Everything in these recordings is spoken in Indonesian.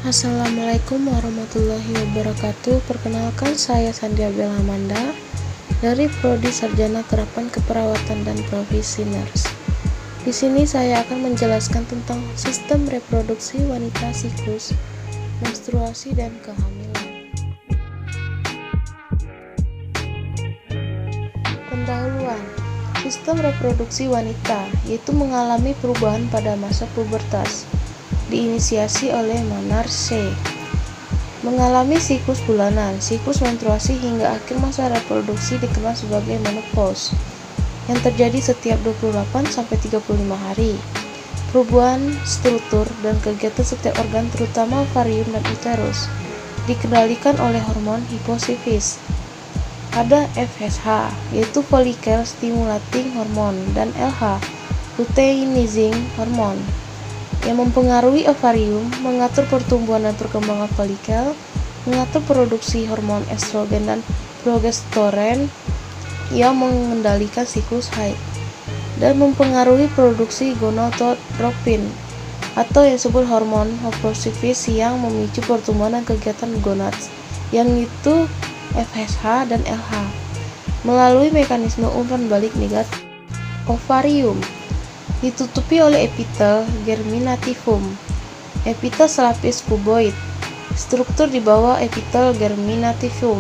Assalamualaikum warahmatullahi wabarakatuh. Perkenalkan, saya Sandia Bella Amanda dari Prodi Sarjana Terapan Keperawatan dan Profesi Nurse. Di sini saya akan menjelaskan tentang sistem reproduksi wanita, siklus, menstruasi, dan kehamilan. Pendahuluan. Sistem reproduksi wanita yaitu mengalami perubahan pada masa pubertas, diinisiasi oleh Manar C. Mengalami siklus bulanan, siklus menstruasi hingga akhir masa reproduksi dikenal sebagai menopause, yang terjadi setiap 28-35 hari. Perubahan struktur dan kegiatan setiap organ terutama ovarium dan uterus dikendalikan oleh hormon hiposifis. Ada FSH, yaitu follicle stimulating hormone, dan LH, luteinizing hormone, yang mempengaruhi ovarium, mengatur pertumbuhan dan perkembangan folikel, mengatur produksi hormon estrogen dan progesteron yang mengendalikan siklus haid, dan mempengaruhi produksi gonadotropin atau yang disebut hormon hiposifis yang memicu pertumbuhan dan kegiatan gonads, yang itu FSH dan LH, melalui mekanisme umpan balik negatif. Ovarium ditutupi oleh epitel germinativum, epitel selapis kuboid, struktur di bawah epitel germinativum,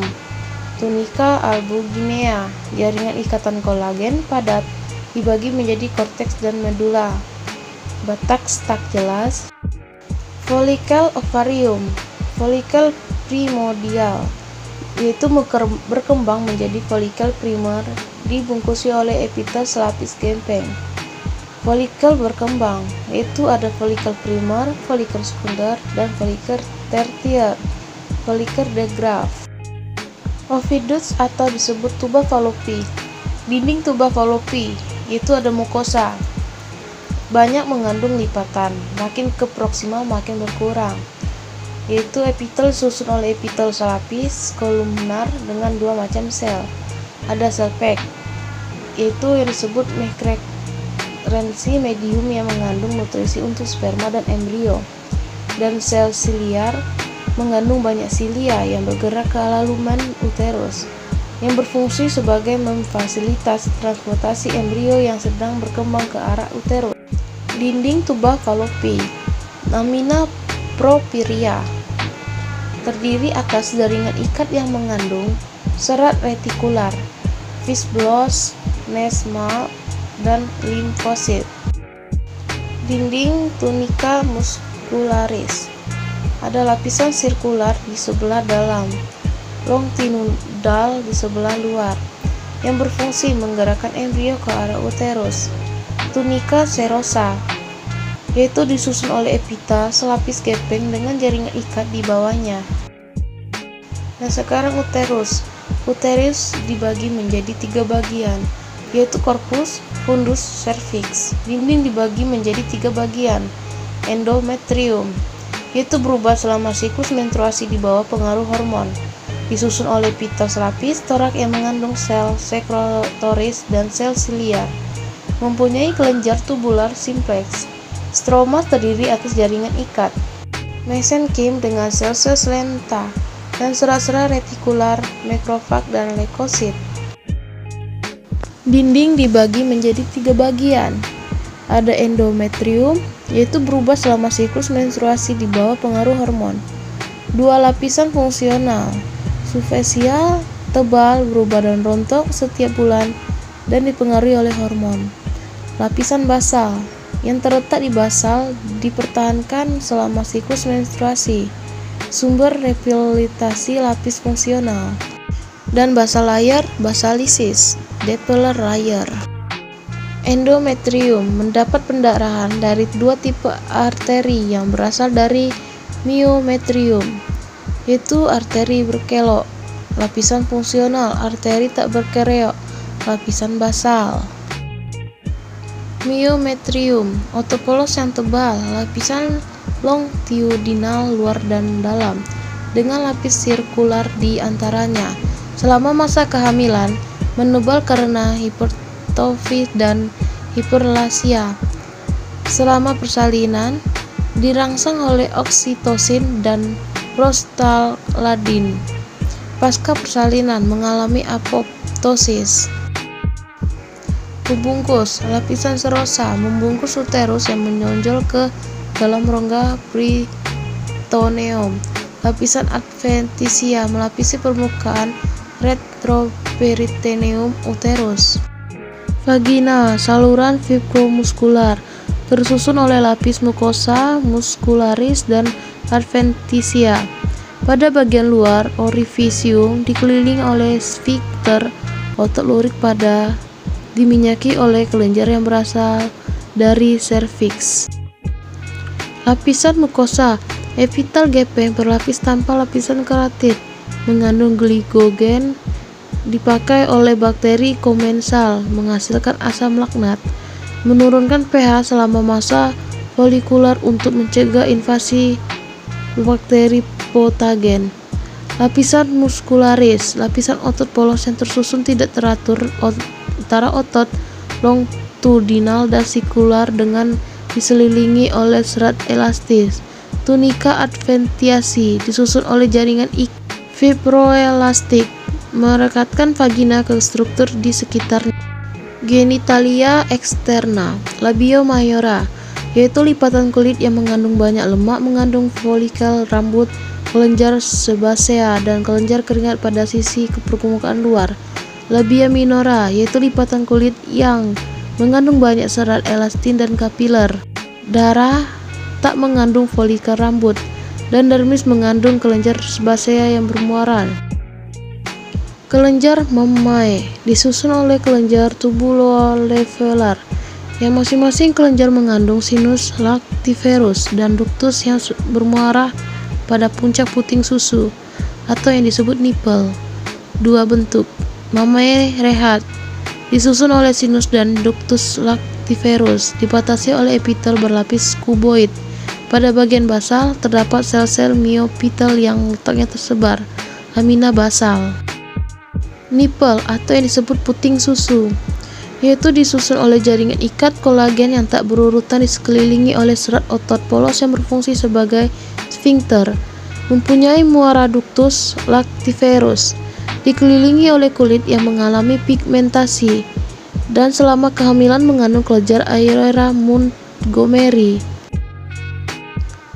tunika albuginea, jaringan ikatan kolagen padat, dibagi menjadi korteks dan medula, batak tak jelas. Folikel ovarium, folikel primordial, yaitu berkembang menjadi folikel primer dibungkusi oleh epitel selapis gempeng. Folikel berkembang, yaitu ada folikel primer, folikel sekunder, dan folikel tertier, folikel de Graaff. Ovidus atau disebut tuba fallopi, dinding tuba fallopi, yaitu ada mukosa, banyak mengandung lipatan, makin ke proksimal makin berkurang, yaitu epitel disusun oleh epitel selapis kolumnar dengan dua macam sel. Ada sel pek, yaitu yang disebut microrensi medium yang mengandung nutrisi untuk sperma dan embrio, dan sel siliar mengandung banyak silia yang bergerak ke laluman uterus, yang berfungsi sebagai memfasilitasi transportasi embrio yang sedang berkembang ke arah uterus. Dinding tuba fallopi, lamina propyria, terdiri atas jaringan ikat yang mengandung serat retikular, fibrous, nesmal, dan limfosit. Dinding tunika muscularis, ada lapisan sirkular di sebelah dalam, longitudinal di sebelah luar, yang berfungsi menggerakkan embrio ke arah uterus. Tunika serosa, yaitu disusun oleh epitel selapis gempeng dengan jaringan ikat di bawahnya. Nah, sekarang uterus. Uterus dibagi menjadi 3 bagian, yaitu korpus, fundus, cervix. Dinding dibagi menjadi 3 bagian. Endometrium, yaitu berubah selama siklus menstruasi di bawah pengaruh hormon, disusun oleh epitel selapis torak yang mengandung sel sekretoris dan sel siliar, mempunyai kelenjar tubular simplex. Stroma terdiri atas jaringan ikat, mesenkim dengan sel-sel lenta, dan serat-serat retikular, makrofag, dan leukosit. Dinding dibagi menjadi 3 bagian. Ada endometrium, yaitu berubah selama siklus menstruasi di bawah pengaruh hormon. 2 lapisan fungsional, superficial, tebal, berubah dan rontok setiap bulan dan dipengaruhi oleh hormon. Lapisan basal, yang terletak di basal, dipertahankan selama siklus menstruasi, sumber repilitasi lapis fungsional. Dan basal layer, basalisis, Depler layer. Endometrium mendapat pendarahan dari 2 tipe arteri yang berasal dari myometrium, yaitu arteri berkelok, lapisan fungsional, arteri tak berkelok, lapisan basal. Myometrium, otopolos yang tebal, lapisan longitudinal luar dan dalam, dengan lapis sirkular di antaranya. Selama masa kehamilan, menebal karena hipertrofi dan hiperplasia. Selama persalinan, dirangsang oleh oksitosin dan prostaglandin. Pasca persalinan mengalami apoptosis. Pembungkus, lapisan serosa membungkus uterus yang menonjol ke dalam rongga peritoneum. Lapisan adventitia melapisi permukaan retroperitoneum uterus. Vagina, saluran fibromuskular, tersusun oleh lapis mukosa muscularis dan adventitia. Pada bagian luar, orifisium dikelilingi oleh sphincter otot lurik pada diminyaki oleh kelenjar yang berasal dari serviks. Lapisan mukosa epitel gepeng berlapis tanpa lapisan keratin, mengandung glikogen, dipakai oleh bakteri komensal, menghasilkan asam laknat, menurunkan pH selama masa folikular untuk mencegah invasi bakteri patogen. Lapisan muskularis, lapisan otot polos yang tersusun tidak teratur antara otot longitudinal dan sikular dengan diselilingi oleh serat elastis. Tunika adventiasi disusun oleh jaringan fibroelastik, merekatkan vagina ke struktur di sekitarnya. Genitalia eksterna, labio majora, yaitu lipatan kulit yang mengandung banyak lemak, mengandung folikel rambut, kelenjar sebasea, dan kelenjar keringat pada sisi permukaan luar. Labia minora, yaitu lipatan kulit yang mengandung banyak serat elastin dan kapiler. Darah tak mengandung folikel rambut, dan dermis mengandung kelenjar sebasea yang bermuara. Kelenjar mamae disusun oleh kelenjar tubuloalveolar, yang masing-masing kelenjar mengandung sinus lactiferus dan ductus yang bermuara pada puncak puting susu atau yang disebut nipple. Dua bentuk. Mamae rehat disusun oleh sinus dan ductus lactiferus, dibatasi oleh epitel berlapis kuboid. Pada bagian basal terdapat sel-sel myopitel yang letaknya tersebar, lamina basal. Nipple atau yang disebut puting susu, yaitu disusun oleh jaringan ikat kolagen yang tak berurutan, dikelilingi oleh serat otot polos yang berfungsi sebagai sphincter, mempunyai muara ductus lactiferus, dikelilingi oleh kulit yang mengalami pigmentasi, dan selama kehamilan mengandung kelenjar aera Montgomery.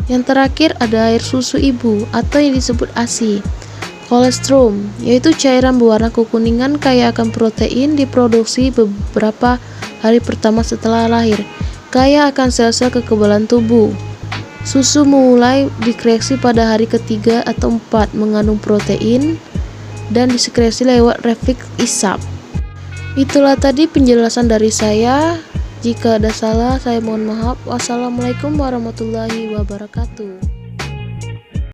Yang terakhir ada air susu ibu atau yang disebut ASI. Kolostrum, yaitu cairan berwarna kekuningan kaya akan protein, diproduksi beberapa hari pertama setelah lahir, kaya akan sel-sel kekebalan tubuh. Susu mulai disekresi pada hari ketiga atau 4, mengandung protein dan disekresi lewat refleks isap. Itulah tadi penjelasan dari saya. Jika ada salah, saya mohon maaf. Wassalamualaikum warahmatullahi wabarakatuh.